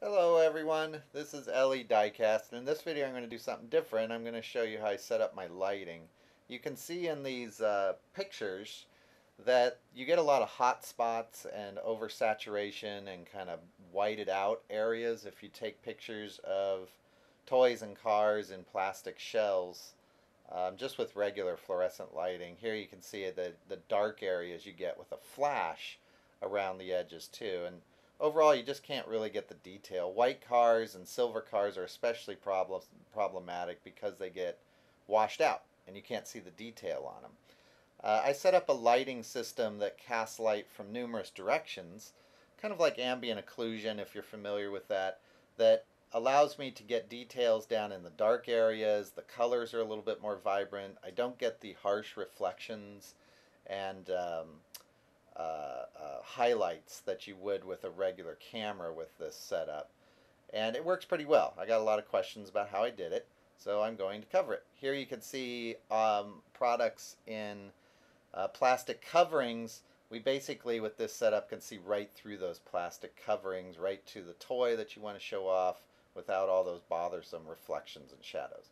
Hello everyone, this is Diecast, and in this video I'm going to do something different. I'm going to show you how I set up my lighting. You can see in these pictures that you get a lot of hot spots and oversaturation and kind of whited out areas if you take pictures of toys and cars in plastic shells just with regular fluorescent lighting. Here you can see the dark areas you get with a flash around the edges too. And overall, you just can't really get the detail. White cars and silver cars are especially problematic because they get washed out and you can't see the detail on them. I set up a lighting system that casts light from numerous directions, kind of like ambient occlusion if you're familiar with that, that allows me to get details down in the dark areas. The colors are a little bit more vibrant. I don't get the harsh reflections and highlights that you would with a regular camera with this setup. And it works pretty well. I got a lot of questions about how I did it, so I'm going to cover it. Here you can see products in plastic coverings. We basically, with this setup, can see right through those plastic coverings, right to the toy that you want to show off without all those bothersome reflections and shadows.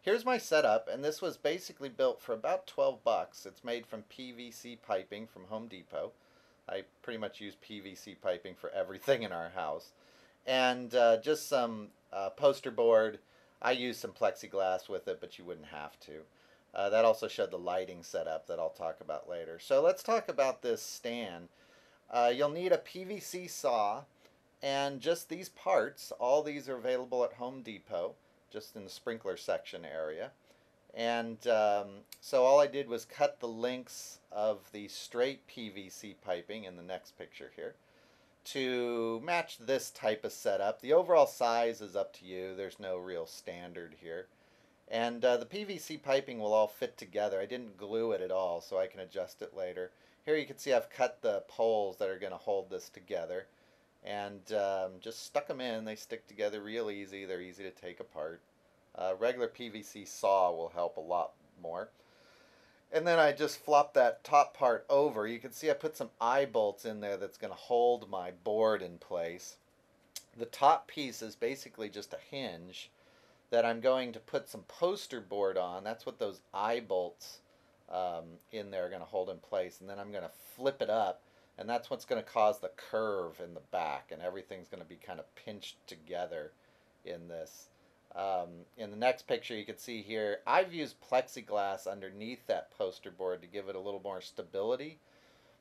Here's my setup, and this was basically built for about 12 bucks. It's made from PVC piping from Home Depot. I pretty much use PVC piping for everything in our house. And just some poster board. I used some plexiglass with it, but you wouldn't have to. That also showed the lighting setup that I'll talk about later. So let's talk about this stand. You'll need a PVC saw and just these parts. All these are available at Home Depot, just in the sprinkler section area. And so all I did was cut the links of the straight PVC piping in the next picture here to match this type of setup. The overall size is up to you. There's no real standard here. And the PVC piping will all fit together. I didn't glue it at all, so I can adjust it later. Here you can see I've cut the poles that are going to hold this together and just stuck them in. They stick together real easy. They're easy to take apart. Regular PVC saw will help a lot more. And then I just flop that top part over. You can see I put some eye bolts in there that's going to hold my board in place. The top piece is basically just a hinge that I'm going to put some poster board on. That's what those eye bolts in there are going to hold in place. And then I'm going to flip it up, and that's what's going to cause the curve in the back, and everything's going to be kind of pinched together in this. In the next picture you can see here, I've used plexiglass underneath that poster board to give it a little more stability,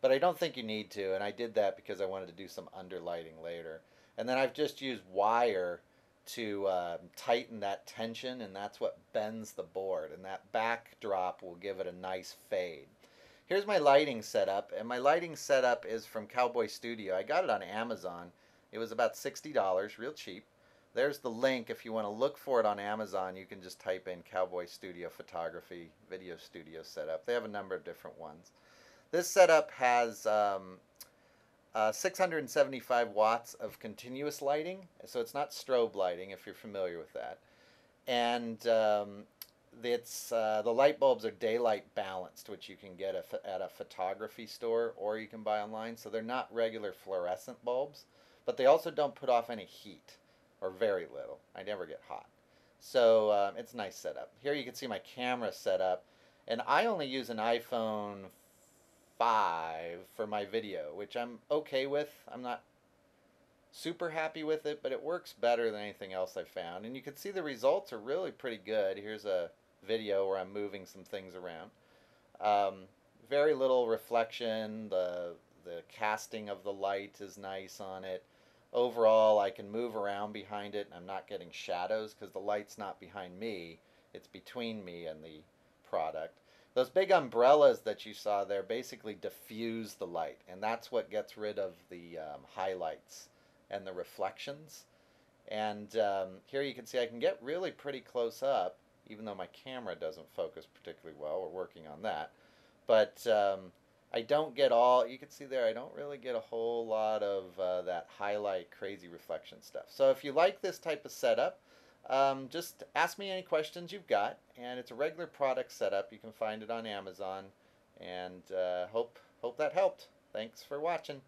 but I don't think you need to, and I did that because I wanted to do some underlighting later. And then I've just used wire to tighten that tension, and that's what bends the board, and that backdrop will give it a nice fade. Here's my lighting setup, and my lighting setup is from Cowboy Studio. I got it on Amazon. It was about $60, real cheap. There's the link. If you want to look for it on Amazon, you can just type in Cowboy Studio Photography Video Studio Setup. They have a number of different ones. This setup has 675 watts of continuous lighting, so it's not strobe lighting if you're familiar with that. And the light bulbs are daylight balanced, which you can get at a photography store or you can buy online. So they're not regular fluorescent bulbs, but they also don't put off any heat, or very little. I never get hot. So it's a nice setup. Here you can see my camera setup, and I only use an iPhone 5 for my video, which I'm okay with. I'm not super happy with it, but it works better than anything else I've found. And you can see the results are really pretty good. Here's a video where I'm moving some things around. Very little reflection. The casting of the light is nice on it. Overall, I can move around behind it, and I'm not getting shadows because the light's not behind me. It's between me and the product. Those big umbrellas that you saw there basically diffuse the light, and that's what gets rid of the highlights and the reflections. And here you can see I can get really pretty close up, even though my camera doesn't focus particularly well. We're working on that. But I don't get all, you can see there, I don't really get a whole lot of that highlight crazy reflection stuff. So if you like this type of setup, just ask me any questions you've got, and it's a regular product setup. You can find it on Amazon, and hope that helped. Thanks for watching.